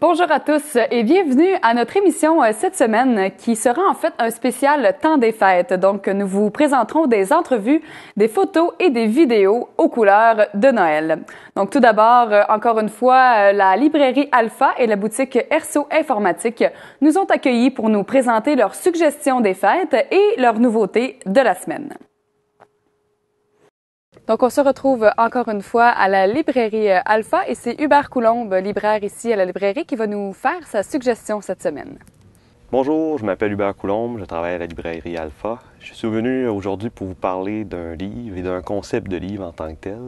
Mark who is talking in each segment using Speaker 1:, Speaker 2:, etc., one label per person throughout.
Speaker 1: Bonjour à tous et bienvenue à notre émission cette semaine qui sera en fait un spécial temps des fêtes. Donc, nous vous présenterons des entrevues, des photos et des vidéos aux couleurs de Noël. Donc, tout d'abord, encore une fois, la librairie Alpha et la boutique Erso Informatique nous ont accueillis pour nous présenter leurs suggestions des fêtes et leurs nouveautés de la semaine. Donc, on se retrouve encore une fois à la librairie Alpha et c'est Hubert Coulombe, libraire ici à la librairie, qui va nous faire sa suggestion cette semaine.
Speaker 2: Bonjour, je m'appelle Hubert Coulombe, je travaille à la librairie Alpha. Je suis venu aujourd'hui pour vous parler d'un livre et d'un concept de livre en tant que tel.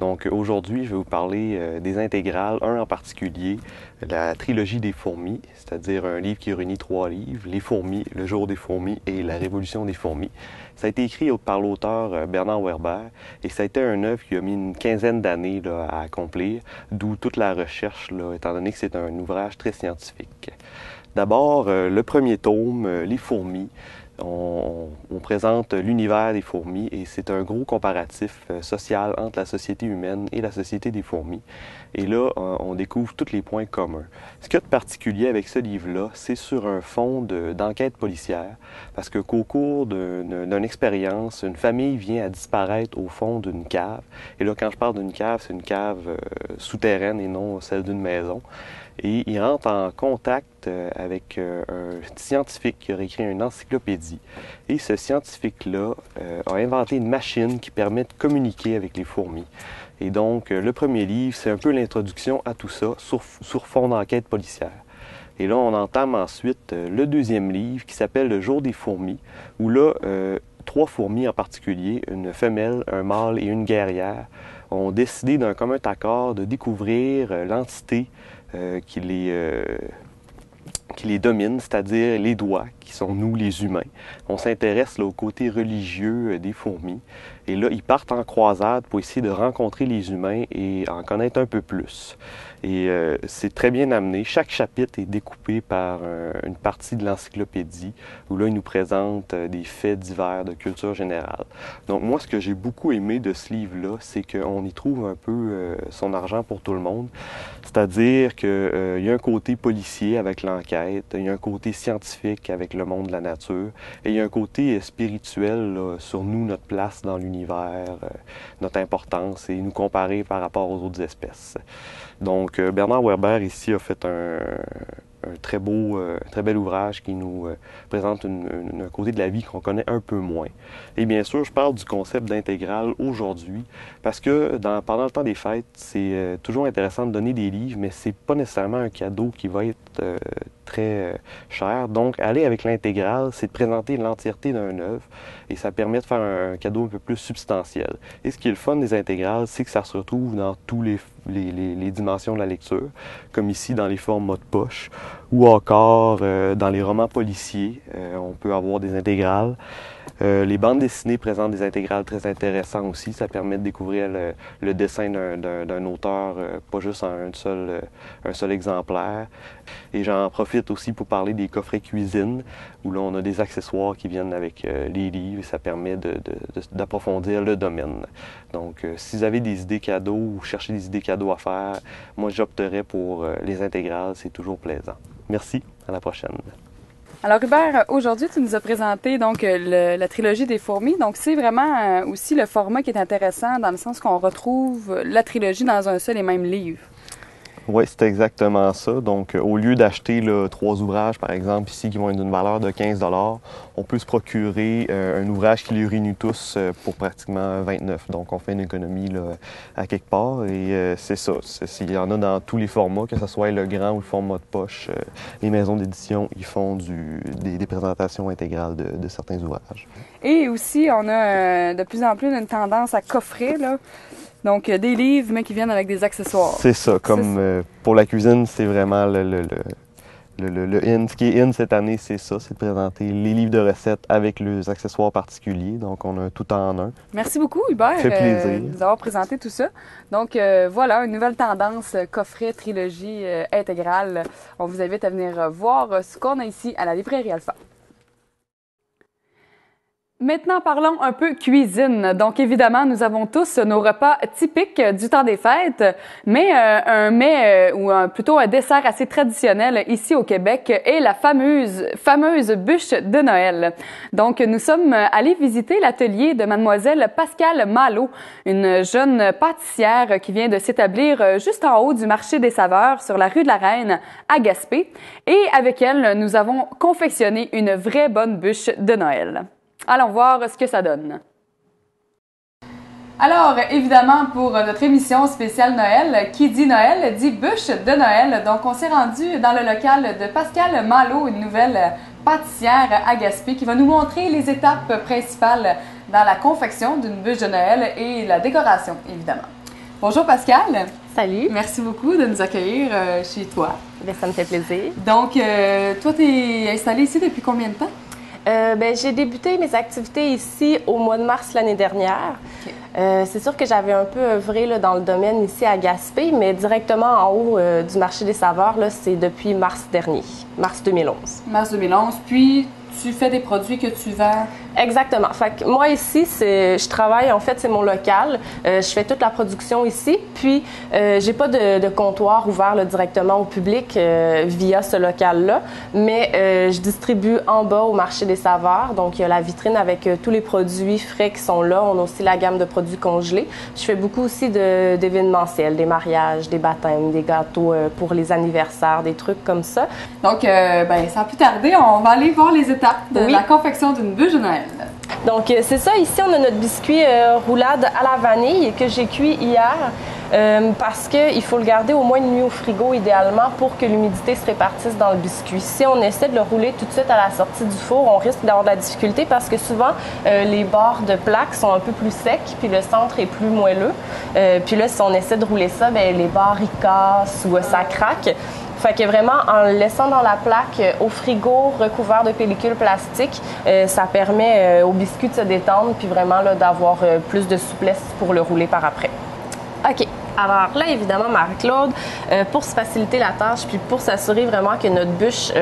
Speaker 2: Donc aujourd'hui, je vais vous parler des intégrales, un en particulier, la trilogie des fourmis, c'est-à-dire un livre qui réunit 3 livres, Les fourmis, Le jour des fourmis et La révolution des fourmis. Ça a été écrit par l'auteur Bernard Werber et ça a été un œuvre qui a mis une quinzaine d'années à accomplir, d'où toute la recherche, étant donné que c'est un ouvrage très scientifique. D'abord, le premier tome, Les fourmis. On présente l'univers des fourmis et c'est un gros comparatif social entre la société humaine et la société des fourmis. Et là, on découvre tous les points communs. Ce qu'il y a de particulier avec ce livre-là, c'est sur un fond d'enquête policière, parce qu'au cours d'une expérience, une famille vient à disparaître au fond d'une cave. Et là, quand je parle d'une cave, c'est une cave souterraine et non celle d'une maison. Et il rentre en contact avec un scientifique qui aurait écrit une encyclopédie. Et ce scientifique-là a inventé une machine qui permet de communiquer avec les fourmis. Et donc, le premier livre, c'est un peu l'introduction à tout ça sur fond d'enquête policière. Et là, on entame ensuite le deuxième livre qui s'appelle Le jour des fourmis, où là, 3 fourmis en particulier, une femelle, un mâle et une guerrière, ont décidé d'un commun accord de découvrir l'entité qui les domine, c'est-à-dire les doigts, qui sont nous, les humains. On s'intéresse au côté religieux des fourmis. Et là, ils partent en croisade pour essayer de rencontrer les humains et en connaître un peu plus. Et c'est très bien amené. Chaque chapitre est découpé par une partie de l'encyclopédie, où là, il nous présente des faits divers de culture générale. Donc moi, ce que j'ai beaucoup aimé de ce livre-là, c'est qu'on y trouve un peu son argent pour tout le monde. C'est-à-dire qu'il y a un côté policier avec l'enquête, il y a un côté scientifique avec le monde de la nature, et il y a un côté spirituel là, sur nous, notre place dans l'univers, notre importance, et nous comparer par rapport aux autres espèces. Donc, Bernard Werber ici a fait un très bel ouvrage qui nous présente un côté de la vie qu'on connaît un peu moins. Et bien sûr, je parle du concept d'intégrale aujourd'hui parce que pendant le temps des fêtes, c'est toujours intéressant de donner des livres, mais c'est pas nécessairement un cadeau qui va être très cher. Donc, aller avec l'intégrale, c'est de présenter l'entièreté d'un œuvre et ça permet de faire un cadeau un peu plus substantiel. Et ce qui est le fun des intégrales, c'est que ça se retrouve dans tous les dimensions de la lecture, comme ici dans les formats de poche, ou encore dans les romans policiers, on peut avoir des intégrales. Les bandes dessinées présentent des intégrales très intéressantes aussi. Ça permet de découvrir le dessin d'un auteur, pas juste un seul exemplaire. Et j'en profite aussi pour parler des coffrets cuisine, où là on a des accessoires qui viennent avec les livres et ça permet d'approfondir le domaine. Donc si vous avez des idées cadeaux ou cherchez des idées cadeaux à faire, moi j'opterais pour les intégrales, c'est toujours plaisant. Merci, à la prochaine.
Speaker 1: Alors Hubert, aujourd'hui tu nous as présenté donc la trilogie des fourmis. Donc c'est vraiment aussi le format qui est intéressant dans le sens qu'on retrouve la trilogie dans un seul et même livre.
Speaker 2: Oui, c'est exactement ça. Donc, au lieu d'acheter 3 ouvrages, par exemple, ici, qui vont être d'une valeur de 15 $, on peut se procurer un ouvrage qui les réunit tous pour pratiquement 29 $. Donc, on fait une économie à quelque part. Et c'est ça. Il y en a dans tous les formats, que ce soit le grand ou le format de poche. Les maisons d'édition, ils font des présentations intégrales de certains ouvrages.
Speaker 1: Et aussi, on a de plus en plus une tendance à coffrer, là. Donc, des livres, mais qui viennent avec des accessoires.
Speaker 2: C'est ça. Comme pour la cuisine, c'est vraiment le in. Ce qui est in cette année, c'est ça, c'est de présenter les livres de recettes avec les accessoires particuliers. Donc, on a un tout en un.
Speaker 1: Merci beaucoup, Hubert, de nous avoir présenté tout ça. Donc, voilà, une nouvelle tendance, coffret, trilogie intégrale. On vous invite à venir voir ce qu'on a ici à la librairie Alpha. Maintenant, parlons un peu cuisine. Donc, évidemment, nous avons tous nos repas typiques du temps des fêtes, mais un mets plutôt un dessert assez traditionnel ici au Québec est la fameuse bûche de Noël. Donc, nous sommes allés visiter l'atelier de mademoiselle Pascale Malo, une jeune pâtissière qui vient de s'établir juste en haut du marché des saveurs sur la rue de la Reine à Gaspé. Et avec elle, nous avons confectionné une vraie bonne bûche de Noël. Allons voir ce que ça donne. Alors, évidemment, pour notre émission spéciale Noël, qui dit Noël, dit bûche de Noël. Donc, on s'est rendu dans le local de Pascale Malo, une nouvelle pâtissière à Gaspé, qui va nous montrer les étapes principales dans la confection d'une bûche de Noël et la décoration, évidemment. Bonjour Pascale.
Speaker 3: Salut.
Speaker 1: Merci beaucoup de nous accueillir chez toi.
Speaker 3: Bien, ça me fait plaisir.
Speaker 1: Donc, toi, tu es installée ici depuis combien de temps?
Speaker 3: J'ai débuté mes activités ici au mois de mars l'année dernière. Okay. C'est sûr que j'avais un peu œuvré là, dans le domaine ici à Gaspé, mais directement en haut du marché des saveurs, là, c'est depuis mars dernier, mars 2011. Mars 2011,
Speaker 1: puis tu fais des produits que tu vends?
Speaker 3: Exactement. Fait que moi ici, je travaille, en fait, c'est mon local. Je fais toute la production ici. Puis, j'ai pas de comptoir ouvert là, directement au public via ce local-là, mais je distribue en bas au marché des saveurs. Donc, il y a la vitrine avec tous les produits frais qui sont là. On a aussi la gamme de produits congelés. Je fais beaucoup aussi d'événementiels, des mariages, des baptêmes, des gâteaux pour les anniversaires, des trucs comme ça.
Speaker 1: Donc, sans plus tarder, on va aller voir les étapes de la confection d'une bûche de Noël.
Speaker 3: Donc, c'est ça. Ici, on a notre biscuit roulade à la vanille que j'ai cuit hier parce qu'il faut le garder au moins une nuit au frigo, idéalement, pour que l'humidité se répartisse dans le biscuit. Si on essaie de le rouler tout de suite à la sortie du four, on risque d'avoir de la difficulté parce que souvent, les bords de plaque sont un peu plus secs, puis le centre est plus moelleux. Puis là, si on essaie de rouler ça, bien, les bords, ils cassent ou ça craque. Fait que vraiment, en le laissant dans la plaque au frigo, recouvert de pellicule plastique, ça permet au biscuit de se détendre puis vraiment d'avoir plus de souplesse pour le rouler par après. OK. Alors là, évidemment, Marie-Claude, pour se faciliter la tâche puis pour s'assurer vraiment que notre bûche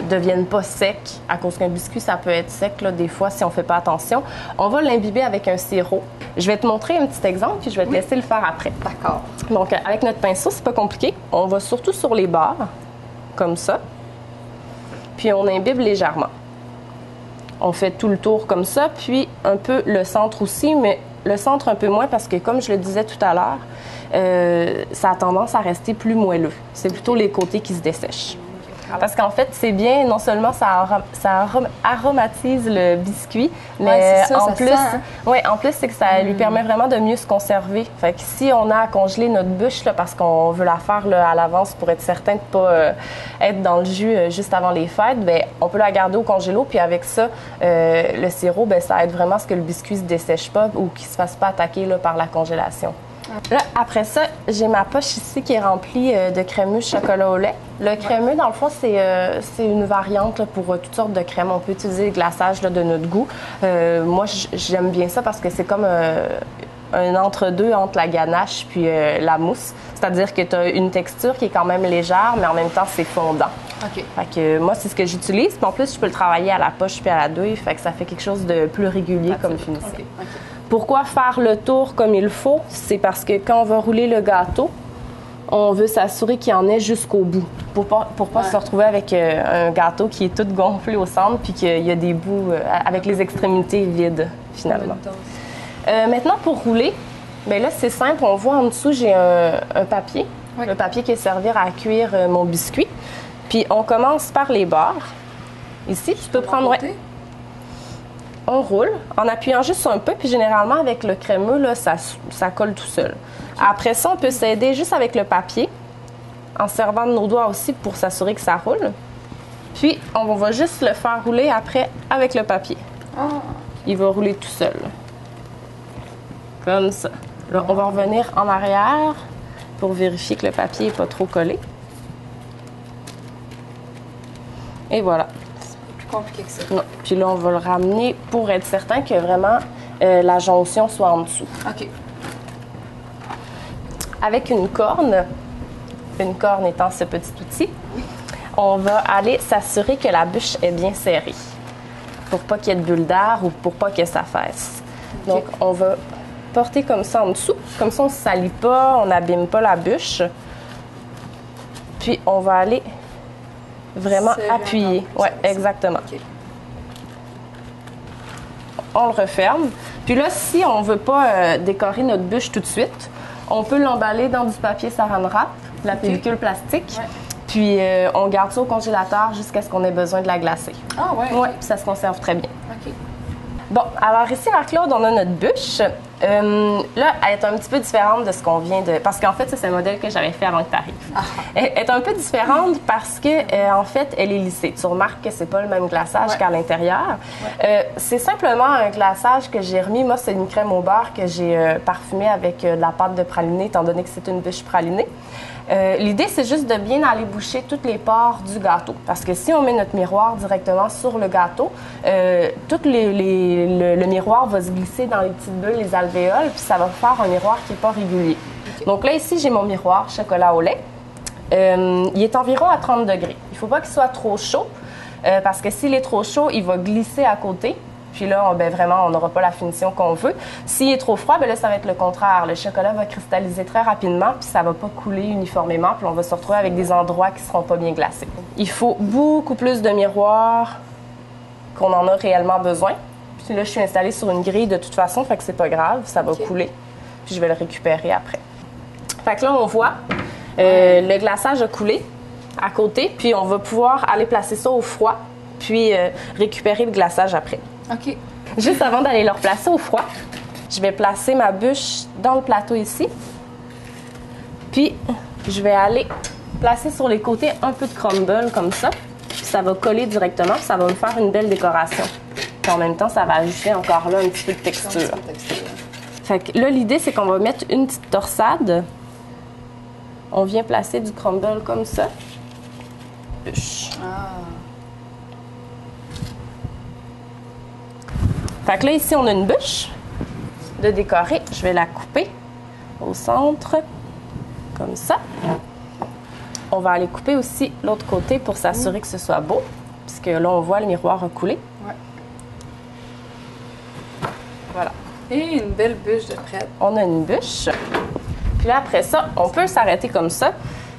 Speaker 3: devienne pas sec, à cause qu'un biscuit, ça peut être sec là, des fois si on fait pas attention, on va l'imbiber avec un sirop. Je vais te montrer un petit exemple puis je vais te laisser le faire après.
Speaker 1: D'accord.
Speaker 3: Donc, avec notre pinceau, c'est pas compliqué. On va surtout sur les bords, comme ça, puis on imbibe légèrement. On fait tout le tour comme ça, puis un peu le centre aussi, mais le centre un peu moins parce que, comme je le disais tout à l'heure, ça a tendance à rester plus moelleux. C'est plutôt les côtés qui se dessèchent. Parce qu'en fait, c'est bien, non seulement ça aromatise le biscuit, mais en plus, c'est que ça lui permet vraiment de mieux se conserver. Fait que si on a à congeler notre bûche, là, parce qu'on veut la faire là, à l'avance pour être certain de ne pas être dans le jus juste avant les fêtes, bien, on peut la garder au congélo, puis avec ça, le sirop, bien, ça aide vraiment à ce que le biscuit ne se dessèche pas ou qu'il ne se fasse pas attaquer là, par la congélation. Là, après ça, j'ai ma poche ici qui est remplie de crémeux chocolat au lait. Le crémeux, dans le fond, c'est une variante là, pour toutes sortes de crèmes. On peut utiliser le glaçage là, de notre goût. Moi, j'aime bien ça parce que c'est comme un entre-deux entre la ganache puis la mousse. C'est-à-dire que tu as une texture qui est quand même légère, mais en même temps, c'est fondant.
Speaker 1: OK.
Speaker 3: Fait que moi, c'est ce que j'utilise. Puis en plus, je peux le travailler à la poche puis à la douille. Fait que ça fait quelque chose de plus régulier comme finition. Okay. Pourquoi faire le tour comme il faut? C'est parce que quand on va rouler le gâteau, on veut s'assurer qu'il y en ait jusqu'au bout pour pas se retrouver avec un gâteau qui est tout gonflé au centre puis qu'il y a des bouts avec les extrémités vides, finalement. Maintenant, pour rouler, bien là, c'est simple. On voit en dessous, j'ai un papier. Oui. Le papier qui est servir à cuire mon biscuit. Puis, on commence par les bords. Ici, tu peux prendre... Ouais, on roule en appuyant juste un peu, puis généralement, avec le crémeux, là, ça colle tout seul. Okay. Après ça, on peut s'aider juste avec le papier, en servant de nos doigts aussi pour s'assurer que ça roule. Puis, on va juste le faire rouler après avec le papier. Oh. Il va rouler tout seul. Comme ça. Là, on va revenir en arrière pour vérifier que le papier n'est pas trop collé. Et voilà.
Speaker 1: Compliqué que ça.
Speaker 3: Non. Puis là, on va le ramener pour être certain que vraiment la jonction soit en dessous.
Speaker 1: OK.
Speaker 3: Avec une corne étant ce petit outil, on va aller s'assurer que la bûche est bien serrée. pour pas qu'il y ait de bulles d'air ou pour pas que ça fasse. Donc, on va porter comme ça en dessous. Comme ça, on ne se salit pas, on n'abîme pas la bûche. Puis, on va aller vraiment appuyer. Oui, exactement. Okay. On le referme. Puis là, si on ne veut pas décorer notre bûche tout de suite, on peut l'emballer dans du papier saran wrap, la pellicule plastique. Ouais. Puis on garde ça au congélateur jusqu'à ce qu'on ait besoin de la glacer.
Speaker 1: Ah ouais?
Speaker 3: Oui, puis ça se conserve très bien.
Speaker 1: OK.
Speaker 3: Bon, alors ici, Marc-Claude, on a notre bûche. Là, elle est un petit peu différente de ce qu'on vient de... Parce qu'en fait, ça, c'est un modèle que j'avais fait avant que tu arrives. Ah. Elle est un peu différente parce que, en fait, elle est lissée. Tu remarques que c'est pas le même glaçage qu'à l'intérieur. Ouais. C'est simplement un glaçage que j'ai remis. Moi, c'est une crème au beurre que j'ai parfumée avec de la pâte de praliné, étant donné que c'est une bûche pralinée. L'idée, c'est juste de bien aller boucher toutes les pores du gâteau. Parce que si on met notre miroir directement sur le gâteau, tout le miroir va se glisser dans les petites bulles, les alvéoles, puis ça va faire un miroir qui n'est pas régulier. Okay. Donc là, ici, j'ai mon miroir chocolat au lait. Il est environ à 30 degrés. Il ne faut pas qu'il soit trop chaud, parce que s'il est trop chaud, il va glisser à côté. Puis là, vraiment, on n'aura pas la finition qu'on veut. S'il est trop froid, là, ça va être le contraire. Le chocolat va cristalliser très rapidement, puis ça ne va pas couler uniformément, puis on va se retrouver avec des endroits qui ne seront pas bien glacés. Il faut beaucoup plus de miroirs qu'on en a réellement besoin. Puis là, je suis installée sur une grille de toute façon, fait que c'est pas grave, ça va couler. Puis je vais le récupérer après. Fait que là, on voit, le glaçage a coulé à côté, puis on va pouvoir aller placer ça au froid, puis récupérer le glaçage après.
Speaker 1: OK.
Speaker 3: Juste avant d'aller le replacer au froid, je vais placer ma bûche dans le plateau ici. Puis, je vais aller placer sur les côtés un peu de crumble comme ça. Puis ça va coller directement, puis ça va me faire une belle décoration. Puis en même temps, ça va ajouter encore là un petit peu de texture. Fait que là, l'idée, c'est qu'on va mettre une petite torsade. On vient placer du crumble comme ça. Bûche. Ah. Fait que là, ici, on a une bûche de décorer. Je vais la couper au centre, comme ça. On va aller couper aussi l'autre côté pour s'assurer que ce soit beau, puisque là, on voit le miroir a coulé.
Speaker 1: Ouais.
Speaker 3: Voilà.
Speaker 1: Et une belle bûche de prête.
Speaker 3: On a une bûche. Puis là, après ça, on peut s'arrêter comme ça,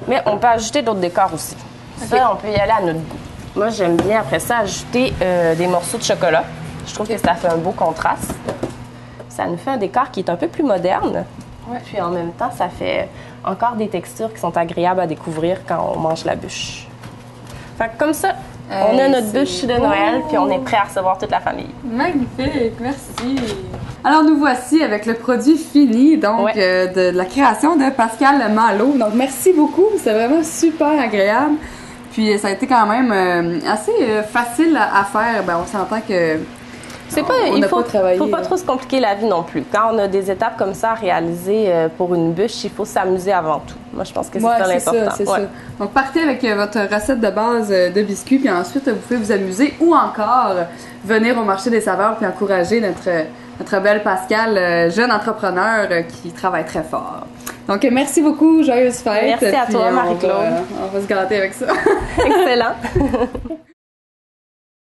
Speaker 3: mais on peut ajouter d'autres décors aussi. Okay. Ça, on peut y aller à notre goût. Moi, j'aime bien, après ça, ajouter des morceaux de chocolat. Je trouve que ça fait un beau contraste. Ça nous fait un décor qui est un peu plus moderne. Ouais. Puis en même temps, ça fait encore des textures qui sont agréables à découvrir quand on mange la bûche. Fait que comme ça, on a notre bûche de Noël, puis on est prêt à recevoir toute la famille.
Speaker 1: Magnifique, merci. Alors nous voici avec le produit fini, donc de la création de Pascal Malo. Donc merci beaucoup, c'est vraiment super agréable. Puis ça a été quand même assez facile à faire. Ben, on s'entend que
Speaker 3: il faut pas trop se compliquer la vie non plus. Quand on a des étapes comme ça à réaliser pour une bûche, il faut s'amuser avant tout. Moi, je pense que c'est ça l'important.
Speaker 1: C'est ça. Donc, partez avec votre recette de base de biscuits, puis ensuite, vous pouvez vous amuser ou encore venir au marché des saveurs puis encourager notre belle Pascal, jeune entrepreneur qui travaille très fort. Donc, merci beaucoup. Joyeuses fêtes.
Speaker 3: Merci à toi, Marie-Claude.
Speaker 1: On va se gâter avec ça.
Speaker 3: Excellent.